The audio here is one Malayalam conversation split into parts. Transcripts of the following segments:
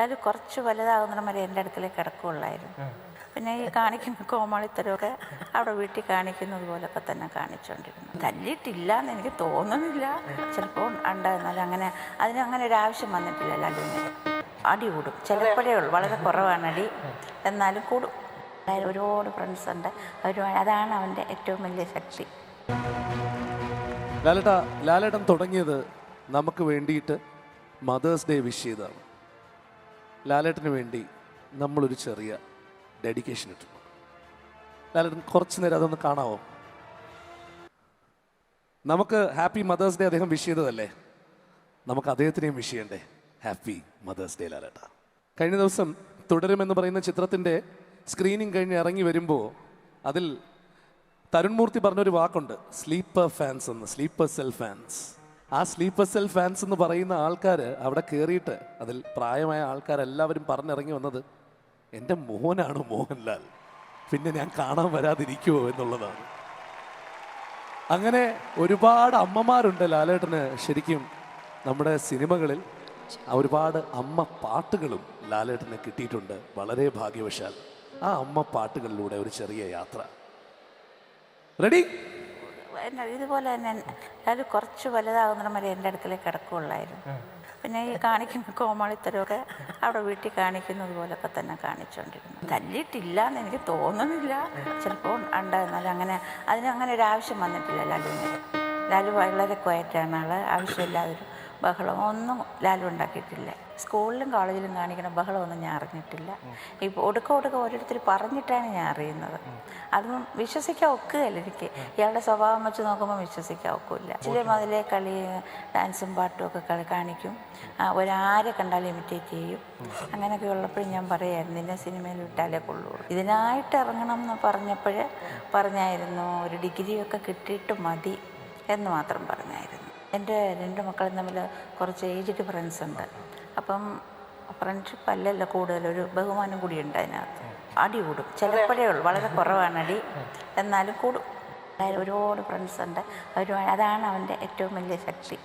അത് കുറച്ച് വലുതാകുന്നിടം വരെ എൻ്റെ അടുക്കലേക്ക് കിടക്കുകയുള്ളായിരുന്നു. പിന്നെ ഈ കാണിക്കുന്ന കോമാളിത്തരമൊക്കെ അവിടെ വീട്ടിൽ കാണിക്കുന്നത് പോലൊക്കെ തന്നെ കാണിച്ചുകൊണ്ടിരുന്നു. തല്ലിയിട്ടില്ല എന്ന് എനിക്ക് തോന്നുന്നില്ല, ചിലപ്പോൾ ഉണ്ടായിരുന്നാലും അങ്ങനെ അതിനങ്ങനെ ഒരു ആവശ്യം വന്നിട്ടില്ല. ലാലുവിന് അടി കൂടും, ചിലപ്പോഴേ ഉള്ളൂ, വളരെ കുറവാണ് അടി, എന്നാലും കൂടും. ഒരുപാട് ഫ്രണ്ട്സ് ഉണ്ട്, അതാണ് അവൻ്റെ ഏറ്റവും വലിയ ശക്തി. ലാലേട്ടൻ തുടങ്ങിയത് നമുക്ക് വേണ്ടിയിട്ട് മദേഴ്സ് ഡേ വിഷ് ചെയ്തതാണ്. ലാലേട്ടന് വേണ്ടി നമ്മളൊരു ചെറിയ ഡെഡിക്കേഷൻ ഇട്ടു. ലാലേട്ടൻ കുറച്ച് നേരം അതൊന്ന് കാണാവോ? നമുക്ക് ഹാപ്പി മദേഴ്സ് ഡേ അദ്ദേഹം വിഷ് ചെയ്തതല്ലേ, നമുക്ക് അദ്ദേഹത്തിനെയും വിഷ് ചെയ്യണ്ടേ? ഹാപ്പി മദേഴ്സ് ഡേ ലാലേട്ട. കഴിഞ്ഞ ദിവസം തുടരുമെന്ന് പറയുന്ന ചിത്രത്തിൻ്റെ സ്ക്രീനിങ് കഴിഞ്ഞ് ഇറങ്ങി വരുമ്പോൾ അതിൽ തരുൺമൂർത്തി പറഞ്ഞൊരു വാക്കുണ്ട്, സ്ലീപ്പർ ഫാൻസ് എന്ന്, സ്ലീപ്പർ സെൽ ഫാൻസ്. ആ സ്ലീപ്പർ സെൽ ഫാൻസ് എന്ന് പറയുന്ന ആൾക്കാർ അവിടെ കയറിയിട്ട് അതിൽ പ്രായമായ ആൾക്കാരെല്ലാവരും പറഞ്ഞിറങ്ങി വന്നത് എൻ്റെ മോനാണ് മോഹൻലാൽ, പിന്നെ ഞാൻ കാണാൻ വരാതിരിക്കുമോ എന്നുള്ളതാണ്. അങ്ങനെ ഒരുപാട് അമ്മമാരുണ്ട് ലാലേട്ടന്. ശരിക്കും നമ്മുടെ സിനിമകളിൽ ഒരുപാട് അമ്മ പാട്ടുകളും ലാലേട്ടന് കിട്ടിയിട്ടുണ്ട്. വളരെ ഭാഗ്യവശാൽ ആ അമ്മ പാട്ടുകളിലൂടെ ഒരു ചെറിയ യാത്ര. റെഡി? ഇതുപോലെ തന്നെ അത് കുറച്ച് വലുതാകുന്നിടം വരെ എൻ്റെ അടുക്കലേക്ക് കിടക്കുകയുള്ളായിരുന്നു. പിന്നെ ഈ കാണിക്കുന്ന കോമാളിത്തരമൊക്കെ അവിടെ വീട്ടിൽ കാണിക്കുന്നത് പോലൊക്കെ തന്നെ കാണിച്ചുകൊണ്ടിരുന്നു. തല്ലിയിട്ടില്ല എന്ന് എനിക്ക് തോന്നുന്നില്ല, ചിലപ്പോൾ ഉണ്ടായിരുന്നാലും അങ്ങനെ അതിനങ്ങനെ ഒരു ആവശ്യം വന്നിട്ടില്ല ലാലുവിന്. ലാലു വളരെ ക്വയറ്റാണ് ആൾ, ആവശ്യമില്ലാതൊരു ബഹളം ഒന്നും ലാലു ഉണ്ടാക്കിയിട്ടില്ല. സ്കൂളിലും കോളേജിലും കാണിക്കുന്ന ബഹളമൊന്നും ഞാൻ അറിഞ്ഞിട്ടില്ല. ഇപ്പോൾ ഒടുക്ക ഓരോരുത്തർ പറഞ്ഞിട്ടാണ് ഞാൻ അറിയുന്നത്. അതൊന്നും വിശ്വസിക്കാൻ ഒക്കുകയല്ല എനിക്ക്. ഇയാളുടെ സ്വഭാവം വെച്ച് നോക്കുമ്പോൾ വിശ്വസിക്കാൻ ഒക്കില്ല. ചില മുതലേ കളി, ഡാൻസും പാട്ടും ഒക്കെ കാണിക്കും, ഒരാരെ കണ്ടാലും ഇമിറ്റേറ്റ് ചെയ്യും. അങ്ങനെയൊക്കെ ഉള്ളപ്പോഴും ഞാൻ പറയായിരുന്നു നിന്നെ സിനിമയിൽ വിട്ടാലേ കൊള്ളുള്ളൂ. ഇതിനായിട്ട് ഇറങ്ങണം എന്ന് പറഞ്ഞായിരുന്നു ഒരു ഡിഗ്രിയൊക്കെ കിട്ടിയിട്ട് മതി എന്ന് മാത്രം പറഞ്ഞായിരുന്നു. എൻ്റെ 2 മക്കളും തമ്മിൽ കുറച്ച് ഏജ് ഡിഫറൻസ് ഉണ്ട്. അപ്പം ഫ്രണ്ട്ഷിപ്പ് അല്ലല്ലോ, കൂടുതലൊരു ബഹുമാനം കൂടിയുണ്ട് അതിനകത്ത്. അടി കൂടും, ചിലപ്പോഴേ ഉള്ളൂ, വളരെ കുറവാണ് അടി, എന്നാലും കൂടും. ഒരുപാട് ഫ്രണ്ട്സ് ഉണ്ട്, അതാണ് അവൻ്റെ ഏറ്റവും വലിയ ശക്തി.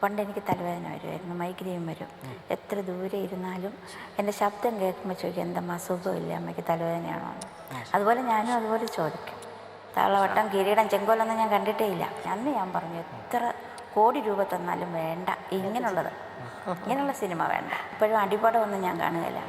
പണ്ട് എനിക്ക് തലവേദന വരുമായിരുന്നു, മൈഗ്രെയിൻ വരും. എത്ര ദൂരെ ഇരുന്നാലും എൻ്റെ ശബ്ദം കേൾക്കുമ്പോൾ ചോദിക്കും എന്തമ്മ സുഖമില്ല, അമ്മയ്ക്ക് തലവേദനയാണോ? അതുപോലെ ഞാനും അതുപോലെ ചോദിക്കും. താളവട്ടം, കിരീടം, ചെങ്കോലൊന്നും ഞാൻ കണ്ടിട്ടേ ഇല്ല. അന്ന് ഞാൻ പറഞ്ഞു എത്ര കോടി രൂപ തന്നാലും വേണ്ട, ഇങ്ങനെയുള്ള സിനിമ വേണ്ട. ഇപ്പോഴും അടിപടമൊന്നും ഞാൻ കാണുകയില്ല.